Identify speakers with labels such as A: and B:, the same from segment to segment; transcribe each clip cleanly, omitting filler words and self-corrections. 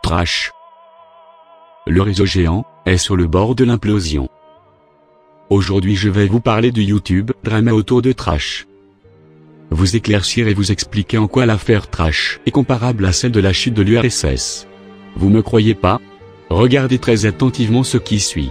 A: Trash. Le réseau géant est sur le bord de l'implosion. Aujourd'hui je vais vous parler du YouTube drama autour de Trash. Vous éclaircir et vous expliquer en quoi l'affaire Trash est comparable à celle de la chute de l'URSS. Vous me croyez pas? Regardez très attentivement ce qui suit.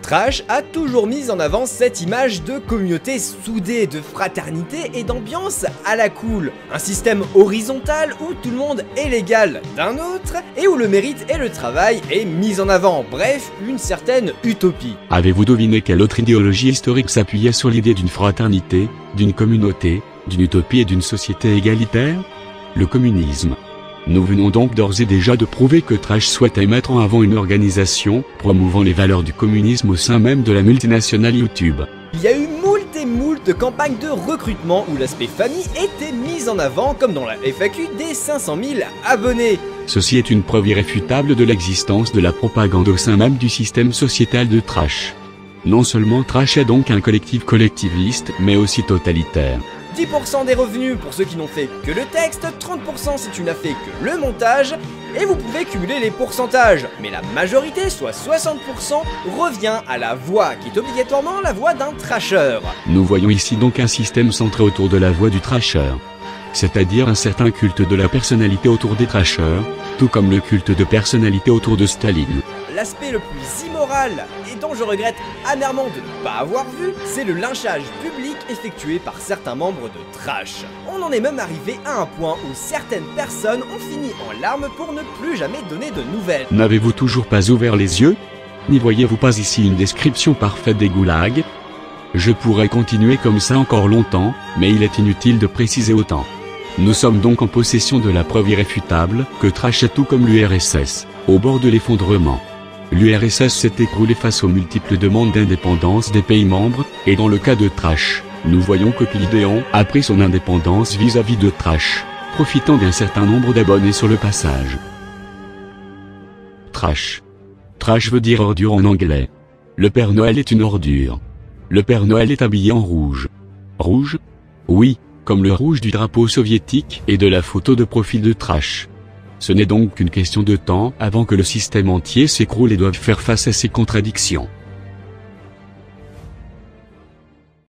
B: Trash a toujours mis en avant cette image de communauté soudée, de fraternité et d'ambiance à la cool. Un système horizontal où tout le monde est l'égal d'un autre et où le mérite et le travail est mis en avant. Bref, une certaine utopie.
A: Avez-vous deviné quelle autre idéologie historique s'appuyait sur l'idée d'une fraternité, d'une communauté, d'une utopie et d'une société égalitaire? Le communisme. Nous venons donc d'ores et déjà de prouver que Trash souhaitait mettre en avant une organisation promouvant les valeurs du communisme au sein même de la multinationale YouTube.
B: Il y a eu moult et moult de campagnes de recrutement où l'aspect famille était mis en avant comme dans la FAQ des 500 000 abonnés.
A: Ceci est une preuve irréfutable de l'existence de la propagande au sein même du système sociétal de Trash. Non seulement Trash est donc un collectif collectiviste mais aussi totalitaire.
B: 10% des revenus pour ceux qui n'ont fait que le texte, 30% si tu n'as fait que le montage, et vous pouvez cumuler les pourcentages. Mais la majorité, soit 60%, revient à la voix, qui est obligatoirement la voix d'un trasheur.
A: Nous voyons ici donc un système centré autour de la voix du trasheur. C'est-à-dire un certain culte de la personnalité autour des trasheurs, tout comme le culte de personnalité autour de Staline.
B: L'aspect le plus immoral et dont je regrette amèrement de ne pas avoir vu, c'est le lynchage public effectué par certains membres de Trash. On en est même arrivé à un point où certaines personnes ont fini en larmes pour ne plus jamais donner de nouvelles.
A: N'avez-vous toujours pas ouvert les yeux? N'y voyez-vous pas ici une description parfaite des goulags? Je pourrais continuer comme ça encore longtemps, mais il est inutile de préciser autant. Nous sommes donc en possession de la preuve irréfutable que Trash est tout comme l'URSS, au bord de l'effondrement. L'URSS s'est écroulée face aux multiples demandes d'indépendance des pays membres, et dans le cas de Trash, nous voyons que Clidéon a pris son indépendance vis-à-vis de Trash, profitant d'un certain nombre d'abonnés sur le passage. Trash. Trash veut dire ordure en anglais. Le Père Noël est une ordure. Le Père Noël est habillé en rouge. Rouge? Oui, comme le rouge du drapeau soviétique et de la photo de profil de Trash. Ce n'est donc qu'une question de temps avant que le système entier s'écroule et doive faire face à ces contradictions.